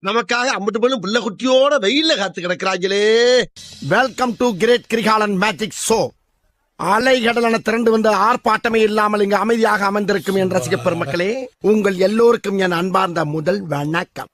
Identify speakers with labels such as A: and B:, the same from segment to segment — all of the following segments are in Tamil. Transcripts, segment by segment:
A: நமக்காக அம்பட்டு பொண்ணு புள்ள குட்டியோட வெயில்ல காத்து கிடக்கிறாங்களே.
B: Welcome to great Krikalan magic show. அலைகடலான திரண்டு வந்து ஆர்ப்பாட்டமே இல்லாமல் இங்கு அமைதியாக அமர்ந்திருக்கும் என் ரசிக பெருமக்களே, உங்கள் எல்லோருக்கும் என் அன்பார்ந்த முதல் வணக்கம்.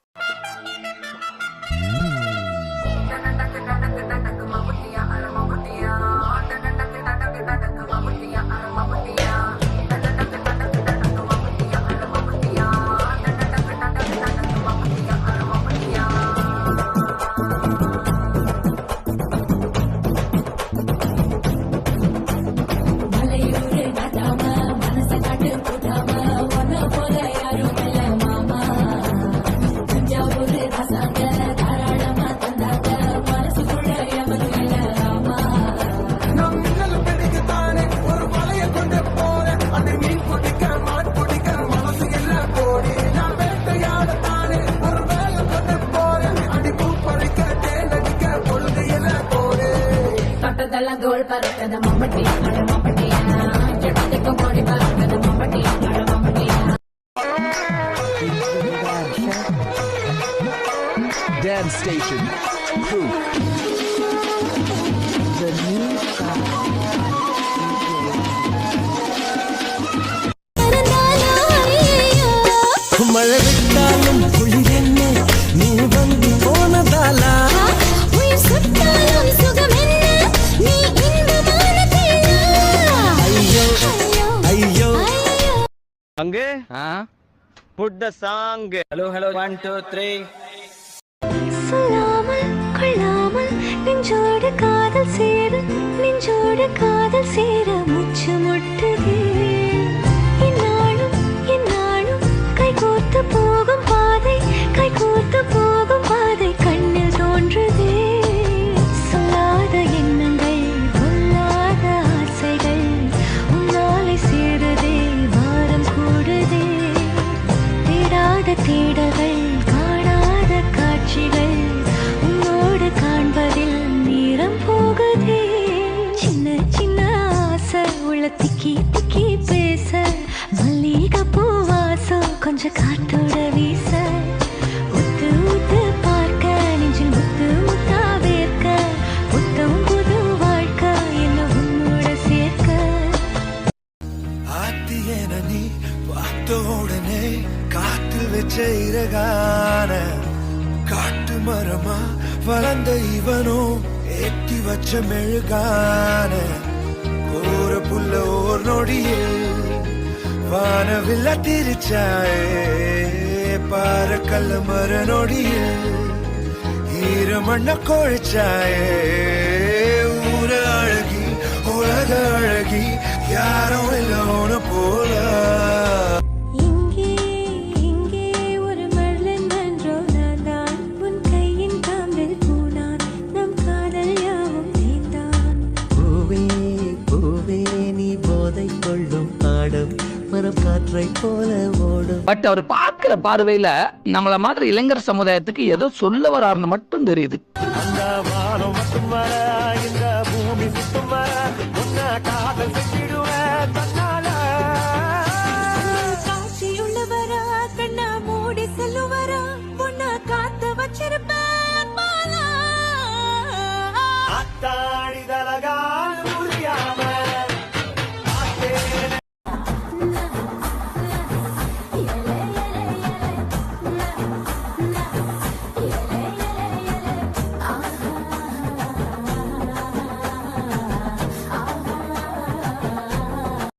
C: தோல் பறக்கத மம்பட்டியா மம்பட்டியா ஜெட்டிக்கும் கோடி பறக்கத மம்பட்டியா மம்பட்டியா.
D: Dance Station Crew. The new
B: மழை விட்டாலும் குளிர் என்ன நீ வந்து போனதாலா,
C: உயிர் சுட்டாலும் சுகம் என்ன நீ இன்பமான தேனா.
B: ஐயோ
E: அங்கே put the song. Hello 1 2 3.
C: சொல்லாமல் கொள்ளாமல் நெஞ்சோடு காதல் சேர நெஞ்சோடு காதல் சேர முச்சு முட்டுதே. இந்நாளும் இந்நாளும் கைகோர்த்து போகும் பாதை கைகோர்த்து போகும் பாதை கண்ணில் தோன்றுதே. சொல்லாத எண்ணங்கள் கொல்லாத ஆசைகள் உன்னாலை சேருதே வாரம் கூடுதே. தேடாத தேடல்கள் காணாத காட்சிகள் உன்னோடு காண்பதில் நேரம் போகுதே. சின்ன சின்ன ஆசை உள்ள திக்கி திக்கி பேச மல்லிகை பூவாசம் கொஞ்சம் காத்தோட வீச உத்து உத்து பார்க்க நெஞ்சில் முத்து முத்தா வேர்க்க புத்தம் புது வாழ்க்கை என்ன உன்னோட சேர்க்க.
B: ஆத்தியன நீ பார்த்த உடனே காத்தில் வச்ச இறகான காட்டு மரமா வளர்ந்த இவனோ ஏற்றி வச்ச மெழுகான கோர புல்ல ஓர் நொடியில் வானவில்ல திரிச்சாயே பார கல்ல மர நொடியில் ஈரமண்ண கொழிச்சாயே. ஊர அழகி உலக அழகி யாரும் இல்லோன போல.
C: இங்கே இங்கே ஒரு மழலை நன்றோ நான் உன் கையின் காம்பில் பூனான் நம் காதல் யாவும் நீந்தான்.
F: பூவே பூவே நீ போதை கொள்ளும் ஆடம் மரம் காற்றை போல ஓடும்.
G: பட் அவர் பார்க்கிற பார்வையில நம்மள மாதிரி இளைஞர் சமுதாயத்துக்கு ஏதோ சொல்ல வராருன்னு மட்டும் தெரியுது.
B: அந்த வானம் மட்டும் வர இந்த பூமி சுத்தும் வர உன்ன காதல் செஞ்சிடுவேன் தன்னால.
C: காட்சியுள்ளவரா கண்ணா மூடி செல்லுவரா உன்னை காத்து வச்சிருப்பேன் மாலா.
B: அத்தாடிதலகால் முடியாம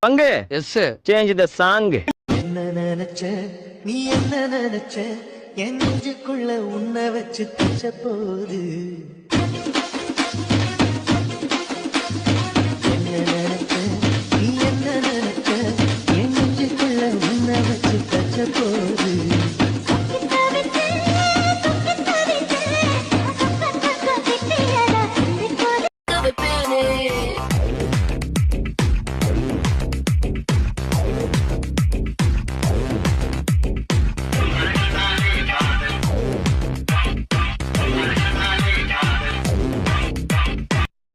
E: அங்கே
G: எஸ்
E: change the song.
F: என்ன நினைச்ச நீ என்ன நினைச்ச என் நெஞ்சுக்குள்ள உன்னை வச்சு தச்ச போது. என்ன நினைச்ச நீ என்ன நினைச்ச என் நெஞ்சுக்குள்ள உன்னை வச்சு தச்ச போது.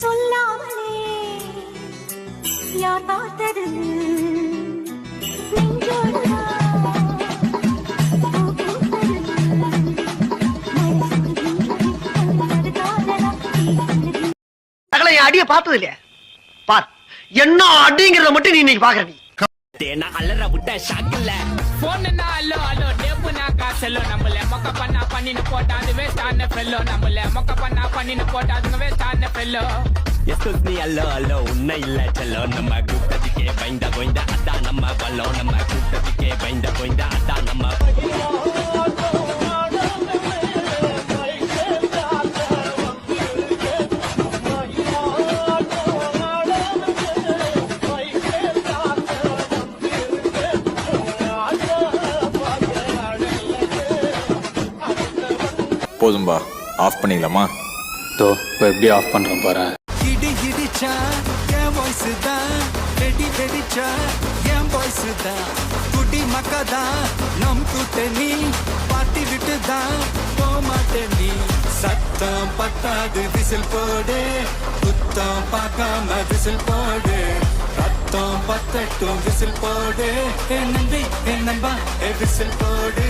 C: சொல்லாமலே யார் பார்த்தது நெஞ்சோடு
F: அடிய பார்த்தது இல்லையா பார் என்ன அடிங்கிறத மட்டும் நீ இன்னைக்கு பாக்குற நீ
H: தேனா அலற விட்ட ஷாக்கில்ல போன்னா அல்லோ அல்லோ டேப்புனா காசல்லோ நம்மள மொக்க பண்ணா பண்ணின்னு போட்டா அது வேஸ்டான ஃபெல்லோ நம்மள மொக்க பண்ணா பண்ணின்னு போட்டா அது வேஸ்டான ஃபெல்லோ எஸ்கூஸ் மீ அல்லோ அல்லோ உன்னை இல்ல செல்லோ நம்ம கூட்டத்துக்கே பயந்த கோய்ந்த அதான் நம்ம பல்லோ நம்ம கூட்டத்துக்கே பயந்த கோய்ந்த அதான் நம்ம
I: போதும்பா ஆஃப் பண்ணிடலாமா
E: தோ இப்போ எப்படி ஆஃப் பண்றேன் பாரு.
H: இடி இடிச்சா என் வாய்ஸ் தான் வெடி வெடிச்சா என் வாய்ஸ் தான் குடி மக்கதான் நம் கூட்டணி பாட்டி விட்டு தான் போமாட்டேன் நீ சத்தம் பத்தாது விசில் போடு குத்தம் பார்க்காம விசில் போடு ரத்தம் பத்தட்டும் விசில் போடு என் நம்பி என் நம்பா விசில் போடு